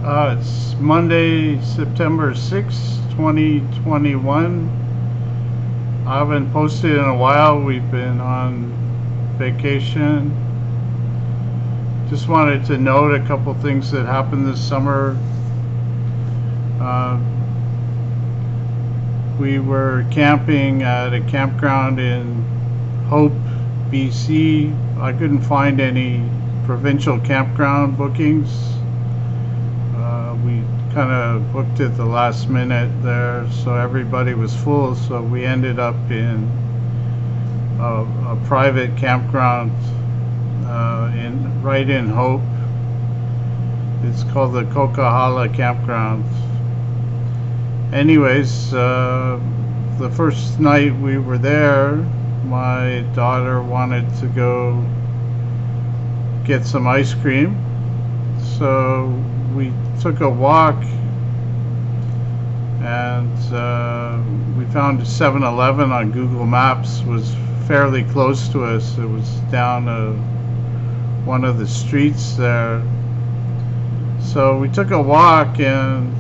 It's Monday, September 6th, 2021. I haven't posted in a while. We've been on vacation. Just wanted to note a couple things that happened this summer. We were camping at a campground in Hope, BC. I couldn't find any provincial campground bookings. We kind of booked it the last minute there, so everybody was full, so we ended up in a private campground right in Hope. It's called the Coquihalla Campground. Anyways, the first night we were there, my daughter wanted to go get some ice cream, so we took a walk and we found a 7-Eleven on Google Maps. Was fairly close to us. It was down one of the streets there. So we took a walk, and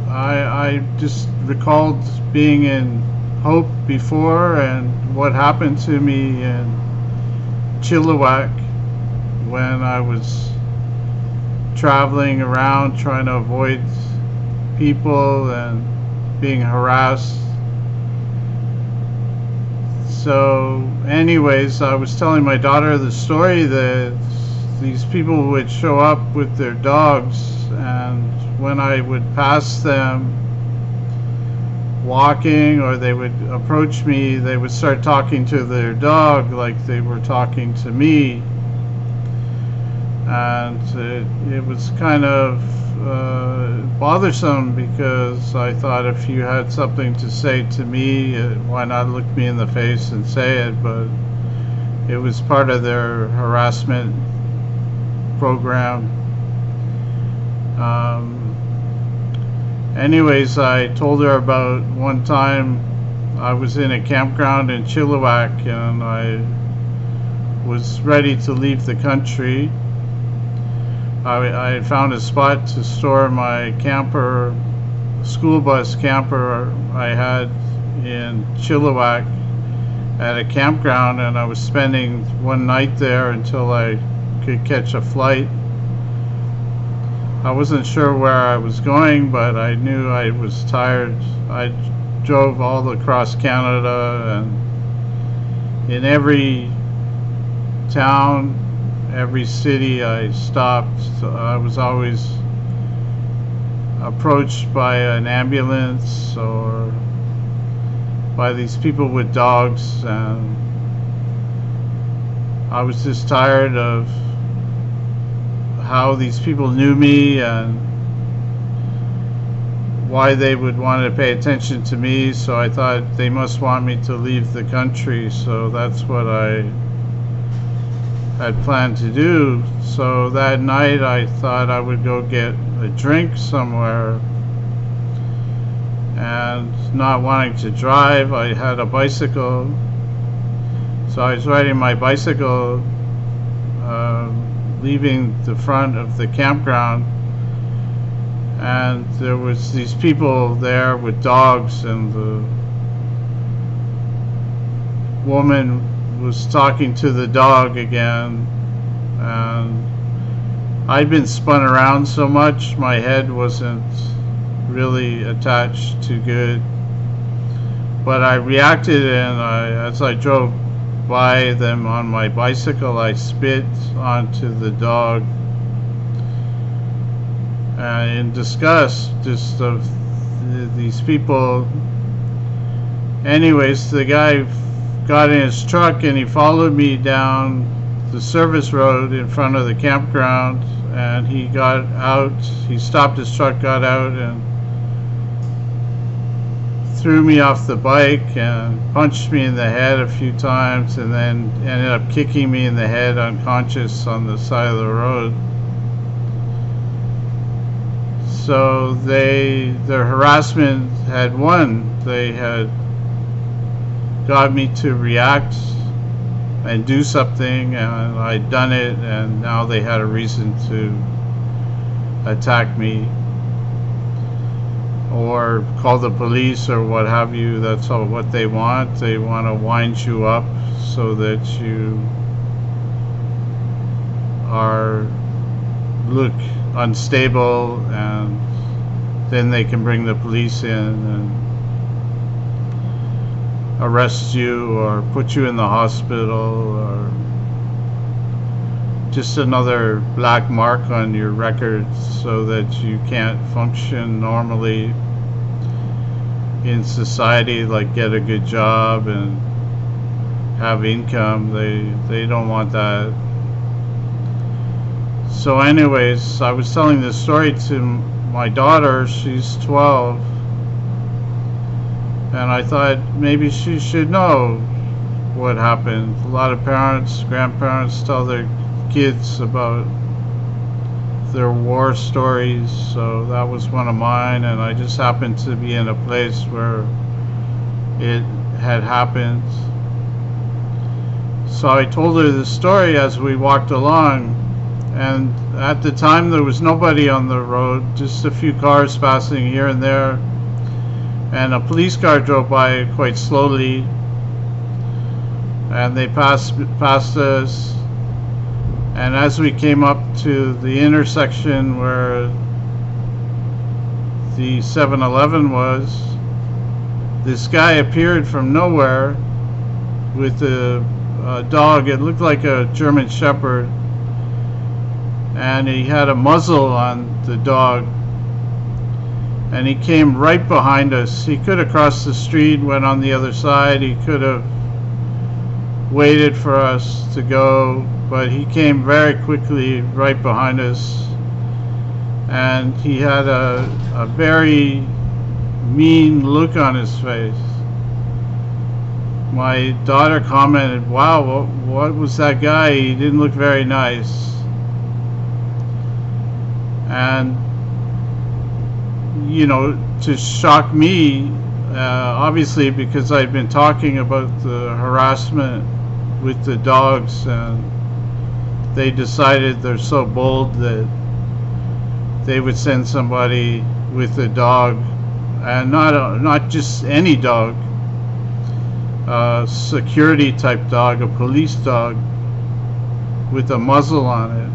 I just recalled being in Hope before and what happened to me in Chilliwack when I was traveling around trying to avoid people and being harassed. So anyways, I was telling my daughter the story that these people would show up with their dogs, and when I would pass them walking or they would approach me, they would start talking to their dog like they were talking to me. And it was kind of bothersome, because I thought, if you had something to say to me, why not look me in the face and say it? But it was part of their harassment program. Anyways, I told her about one time I was in a campground in Chilliwack and I was ready to leave the country. I had found a spot to store my camper, school bus camper I had in Chilliwack at a campground, and I was spending one night there until I could catch a flight. I wasn't sure where I was going, but I knew I was tired. I drove all across Canada, and in every town, every city I stopped, I was always approached by an ambulance or by these people with dogs, and I was just tired of how these people knew me and why they would want to pay attention to me. So I thought they must want me to leave the country, so that's what I had planned to do. So that night I thought I would go get a drink somewhere, and not wanting to drive, I had a bicycle, so I was riding my bicycle, leaving the front of the campground, and there was these people there with dogs, and the woman was talking to the dog again, and I'd been spun around so much, my head wasn't really attached too good, but I reacted, and as I drove by them on my bicycle, I spit onto the dog, in disgust just of these people. Anyways, the guy got in his truck and he followed me down the service road in front of the campground, and he got out, he stopped his truck, got out, and threw me off the bike and punched me in the head a few times, and then ended up kicking me in the head unconscious on the side of the road. So their harassment had won. They had got me to react and do something, and I'd done it, and now they had a reason to attack me. or call the police or what have you. That's all what they want. They want to wind you up so that you are look unstable, and then they can bring the police in and arrest you or put you in the hospital, or just another black mark on your record so that you can't function normally in society, like get a good job and have income. They don't want that. So anyways, I was telling this story to my daughter. She's 12, and I thought maybe she should know what happened. A lot of parents, grandparents tell their kids about their war stories, so that was one of mine, and I just happened to be in a place where it had happened. So I told her the story as we walked along, and at the time there was nobody on the road, just a few cars passing here and there, and a police car drove by quite slowly, and they passed us. And as we came up to the intersection where the 7-Eleven was, this guy appeared from nowhere with a dog. It looked like a German Shepherd, and he had a muzzle on the dog, and he came right behind us. He could have crossed the street, went on the other side. He could have waited for us to go, but he came very quickly right behind us, and he had a very mean look on his face. My daughter commented, "Wow, what was that guy? He didn't look very nice." And you know, to shock me, obviously because I'd been talking about the harassment with the dogs, and they decided they're so bold that they would send somebody with a dog, and not just any dog, security type dog, a police dog with a muzzle on it.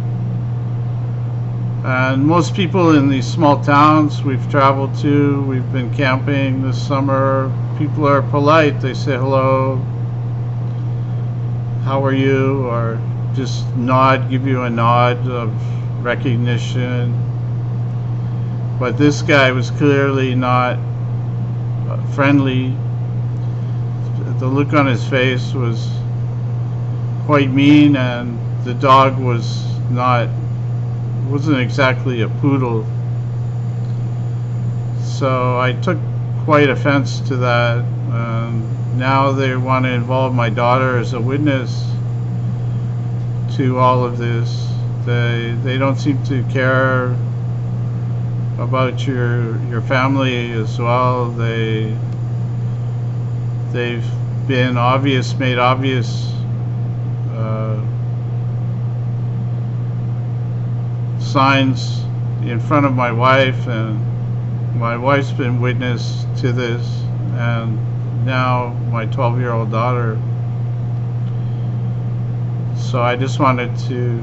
And most people in these small towns we've traveled to, we've been camping this summer, people are polite. They say hello, how are you, or just nod, give you a nod of recognition. But this guy was clearly not friendly. The look on his face was quite mean, and the dog wasn't exactly a poodle. So I took quite offense to that. Now they want to involve my daughter as a witness to all of this. They don't seem to care about your family as well. They've been made obvious signs in front of my wife, and my wife's been witness to this, and now my 12-year-old daughter. So I just wanted to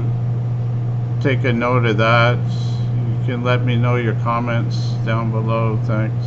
take a note of that. You can let me know your comments down below. Thanks.